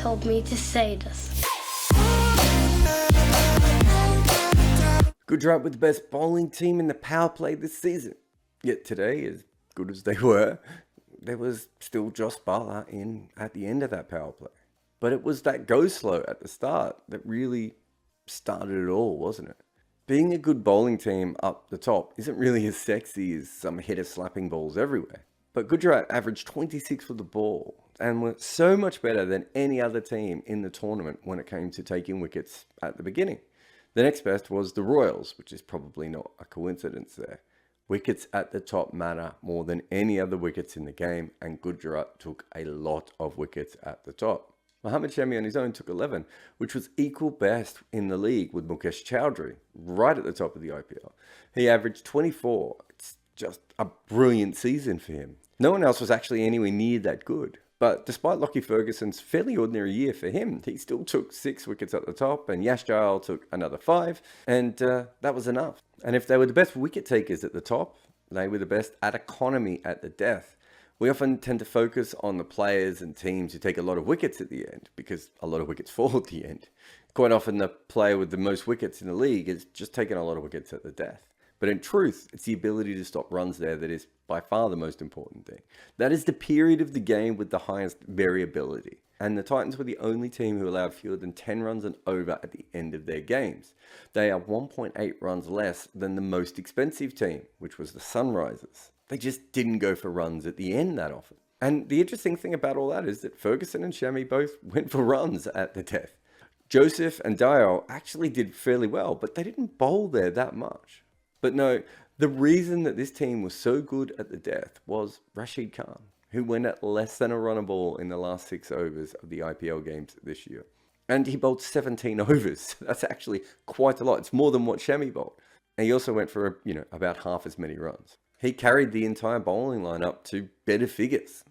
told me to say this. Gujarat were the best bowling team in the power play this season. Yet today, as good as they were, there was still Josh Butler in at the end of that power play. But it was that go slow at the start that really started it all, wasn't it? Being a good bowling team up the top isn't really as sexy as some hitter slapping balls everywhere. But Gujarat averaged 26 for the ball and were so much better than any other team in the tournament when it came to taking wickets at the beginning. The next best was the Royals, which is probably not a coincidence there. Wickets at the top matter more than any other wickets in the game, and Gujarat took a lot of wickets at the top. Mohammad Shami on his own took 11, which was equal best in the league with Mukesh Chowdhury, right at the top of the IPL. He averaged 24. It's just a brilliant season for him. No one else was actually anywhere near that good. But despite Lockie Ferguson's fairly ordinary year for him, he still took 6 wickets at the top, and Yash Jayal took another 5, and that was enough. And if they were the best wicket takers at the top, they were the best at economy at the death. We often tend to focus on the players and teams who take a lot of wickets at the end, because a lot of wickets fall at the end. Quite often the player with the most wickets in the league is just taking a lot of wickets at the death. But in truth, it's the ability to stop runs there that is by far the most important thing. That is the period of the game with the highest variability. And the Titans were the only team who allowed fewer than 10 runs and over at the end of their games. They are 1.8 runs less than the most expensive team, which was the Sunrisers. They just didn't go for runs at the end that often. And the interesting thing about all that is that Ferguson and Shami both went for runs at the death. Joseph and Dayal actually did fairly well, but they didn't bowl there that much. But no, the reason that this team was so good at the death was Rashid Khan, who went at less than a run a ball in the last 6 overs of the IPL games this year. And he bowled 17 overs. That's actually quite a lot. It's more than what Shami bowled. And he also went for, about half as many runs. He carried the entire bowling lineup to better figures,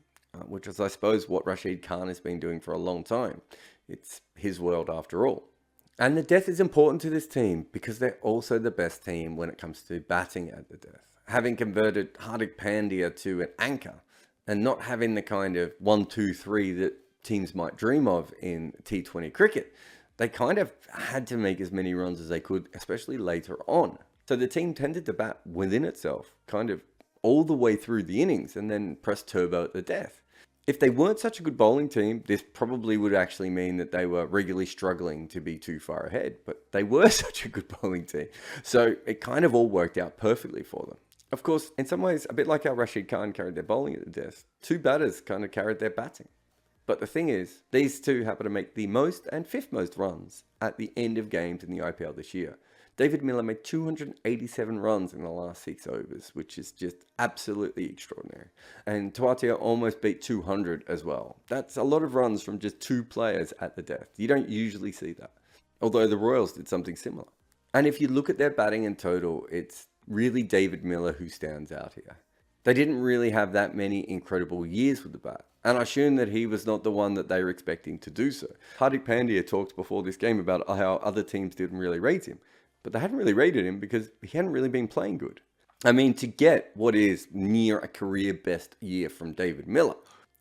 which is, I suppose, what Rashid Khan has been doing for a long time. It's his world after all. And the death is important to this team because they're also the best team when it comes to batting at the death. Having converted Hardik Pandya to an anchor and not having the kind of 1-2-3 that teams might dream of in T20 cricket, they kind of had to make as many runs as they could, especially later on. So the team tended to bat within itself, kind of all the way through the innings and then press turbo at the death. If they weren't such a good bowling team, this probably would actually mean that they were regularly struggling to be too far ahead. But they were such a good bowling team. So it kind of all worked out perfectly for them. Of course, in some ways, a bit like how Rashid Khan carried their bowling at the death, 2 batters kind of carried their batting. But the thing is, these 2 happen to make the most and 5th most runs at the end of games in the IPL this year. David Miller made 287 runs in the last 6 overs, which is just absolutely extraordinary. And Tawatia almost beat 200 as well. That's a lot of runs from just 2 players at the death. You don't usually see that. Although the Royals did something similar. And if you look at their batting in total, it's really David Miller who stands out here. They didn't really have that many incredible years with the bat. And I assume that he was not the one that they were expecting to do so. Hardik Pandya talked before this game about how other teams didn't really rate him. But they hadn't really rated him because he hadn't really been playing good. I mean, to get what is near a career best year from David Miller,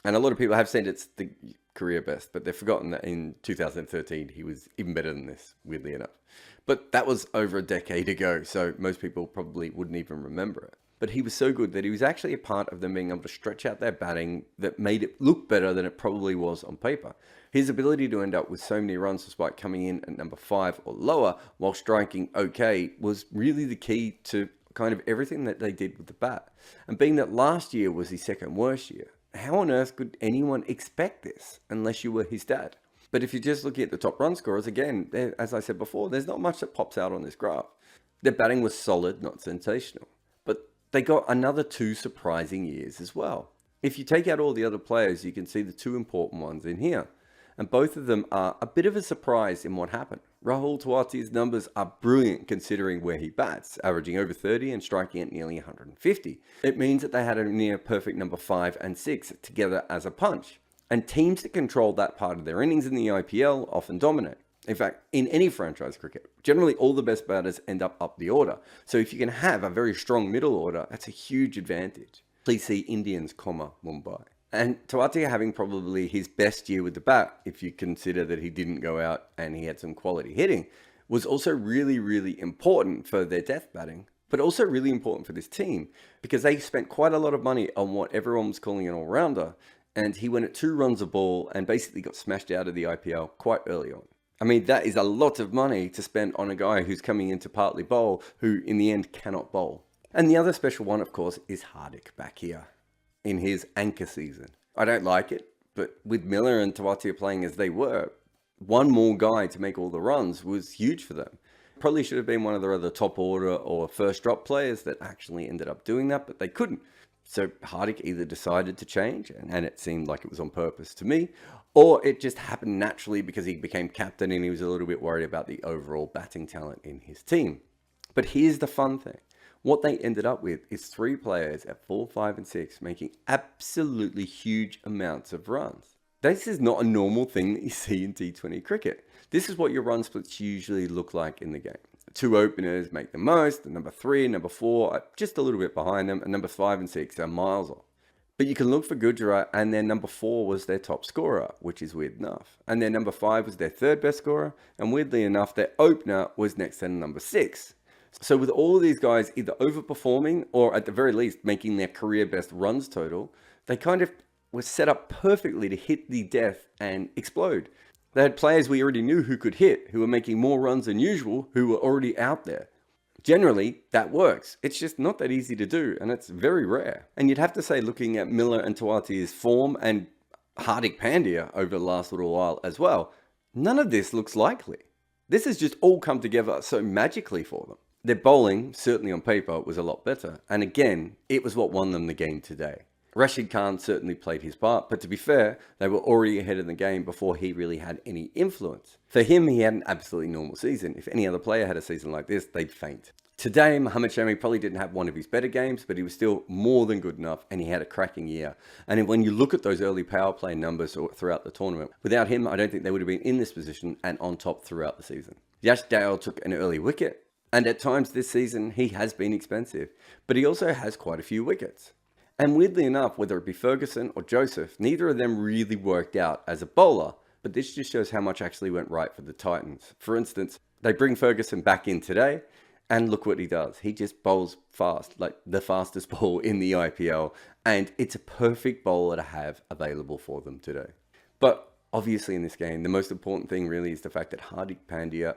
and a lot of people have said it's the career best, but they've forgotten that in 2013 he was even better than this, weirdly enough. But that was over a decade ago, so most people probably wouldn't even remember it. But he was so good that he was actually a part of them being able to stretch out their batting that made it look better than it probably was on paper. His ability to end up with so many runs despite coming in at number 5 or lower while striking okay was really the key to kind of everything that they did with the bat. And being that last year was his second worst year, how on earth could anyone expect this unless you were his dad? But if you're just looking at the top run scorers, again, as I said before, there's not much that pops out on this graph. Their batting was solid, not sensational. But they got another 2 surprising years as well. If you take out all the other players, you can see the 2 important ones in here. And both of them are a bit of a surprise in what happened. Rahul Tewati's numbers are brilliant considering where he bats, averaging over 30 and striking at nearly 150. It means that they had a near perfect number 5 and 6 together as a punch. And teams that control that part of their innings in the IPL often dominate. In fact, in any franchise cricket, generally all the best batters end up the order. So if you can have a very strong middle order, that's a huge advantage. Please see Indians, Mumbai. And Tawati having probably his best year with the bat, if you consider that he didn't go out and he had some quality hitting, was also really, really important for their death batting, but also really important for this team because they spent quite a lot of money on what everyone was calling an all-rounder. And he went at 2 runs a ball and basically got smashed out of the IPL quite early on. I mean, that is a lot of money to spend on a guy who's coming in to partly bowl, who in the end cannot bowl. And the other special one, of course, is Hardik back here in his anchor season. I don't like it, but with Miller and Tawati playing as they were, one more guy to make all the runs was huge for them. Probably should have been one of their other top order or first drop players that actually ended up doing that, but they couldn't. So Hardik either decided to change, and it seemed like it was on purpose to me, or it just happened naturally because he became captain and he was a little bit worried about the overall batting talent in his team. But here's the fun thing. What they ended up with is 3 players at 4, 5, and 6 making absolutely huge amounts of runs. This is not a normal thing that you see in T20 cricket. This is what your run splits usually look like in the game. 2 openers make the most, and number 3 and number 4 are just a little bit behind them, and number 5 and 6 are miles off. But you can look for Gujarat, and their number 4 was their top scorer, which is weird enough. And their number 5 was their 3rd best scorer, and weirdly enough, their opener was next to number 6. So with all of these guys either overperforming or at the very least making their career best runs total, they kind of were set up perfectly to hit the death and explode. They had players we already knew who could hit, who were making more runs than usual, who were already out there. Generally, that works. It's just not that easy to do, and it's very rare. And you'd have to say, looking at Miller and Tawati's form and Hardik Pandya over the last little while as well, none of this looks likely. This has just all come together so magically for them. Their bowling, certainly on paper, was a lot better. And again, it was what won them the game today. Rashid Khan certainly played his part, but to be fair, they were already ahead of the game before he really had any influence. For him, he had an absolutely normal season. If any other player had a season like this, they'd faint. Today, Mohammad Shami probably didn't have one of his better games, but he was still more than good enough, and he had a cracking year. And when you look at those early power play numbers throughout the tournament, without him, I don't think they would have been in this position and on top throughout the season. Yash Dale took an early wicket, and at times this season, he has been expensive, but he also has quite a few wickets. And weirdly enough, whether it be Ferguson or Joseph, neither of them really worked out as a bowler, but this just shows how much actually went right for the Titans. For instance, they bring Ferguson back in today, and look what he does. He just bowls fast, like the fastest ball in the IPL, and it's a perfect bowler to have available for them today. But obviously in this game, the most important thing really is the fact that Hardik Pandya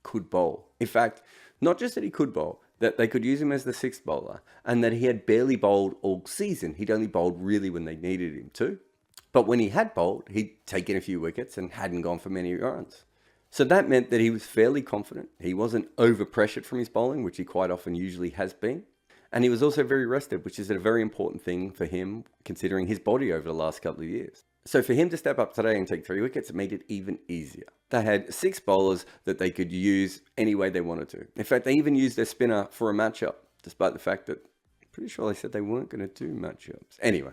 could bowl. In fact, not just that he could bowl, that they could use him as the 6th bowler, and that he had barely bowled all season. He'd only bowled really when they needed him to. But when he had bowled, he'd taken a few wickets and hadn't gone for many runs. So that meant that he was fairly confident. He wasn't over-pressured from his bowling, which he quite often usually has been. And he was also very rested, which is a very important thing for him, considering his body over the last couple of years. So for him to step up today and take 3 wickets, it made it even easier. They had 6 bowlers that they could use any way they wanted to. In fact, they even used their spinner for a matchup, despite the fact that I'm pretty sure they said they weren't going to do matchups. Anyway,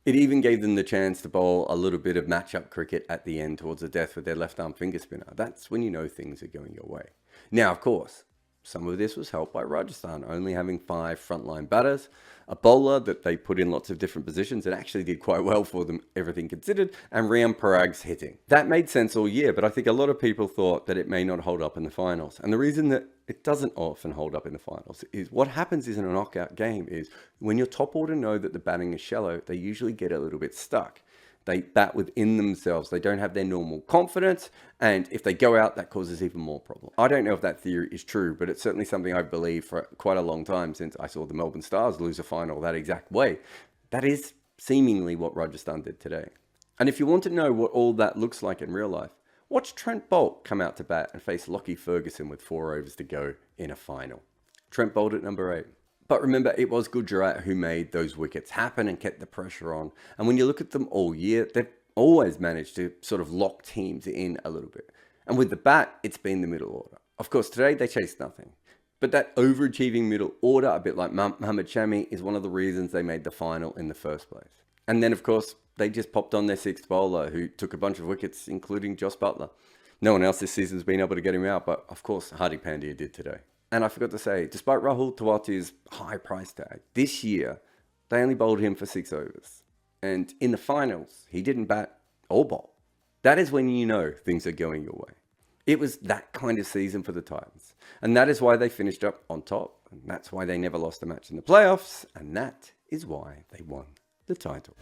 it even gave them the chance to bowl a little bit of matchup cricket at the end towards the death with their left arm finger spinner. That's when you know things are going your way. Now, of course, some of this was helped by Rajasthan only having 5 frontline batters, a bowler that they put in lots of different positions and actually did quite well for them, everything considered, and Rian Parag's hitting. That made sense all year, but I think a lot of people thought that it may not hold up in the finals. And the reason that it doesn't often hold up in the finals is what happens is in a knockout game is when your top order know that the batting is shallow, they usually get a little bit stuck. They bat within themselves. They don't have their normal confidence. And if they go out, that causes even more problem. I don't know if that theory is true, but it's certainly something I've believed for quite a long time since I saw the Melbourne Stars lose a final that exact way. That is seemingly what Rajasthan did today. And if you want to know what all that looks like in real life, watch Trent Boult come out to bat and face Lockie Ferguson with 4 overs to go in a final. Trent Boult at number 8. But remember, it was Gujarat who made those wickets happen and kept the pressure on. And when you look at them all year, they've always managed to sort of lock teams in a little bit. And with the bat, it's been the middle order. Of course, today they chased nothing. But that overachieving middle order, a bit like Mohammad Shami, is one of the reasons they made the final in the first place. And then, of course, they just popped on their 6th bowler who took a bunch of wickets, including Jos Buttler. No one else this season's been able to get him out, but of course, Hardik Pandya did today. And I forgot to say, despite Rahul Tewati's high price tag, this year, they only bowled him for 6 overs. And in the finals, he didn't bat or bowl. That is when you know things are going your way. It was that kind of season for the Titans. And that is why they finished up on top. And that's why they never lost a match in the playoffs. And that is why they won the title.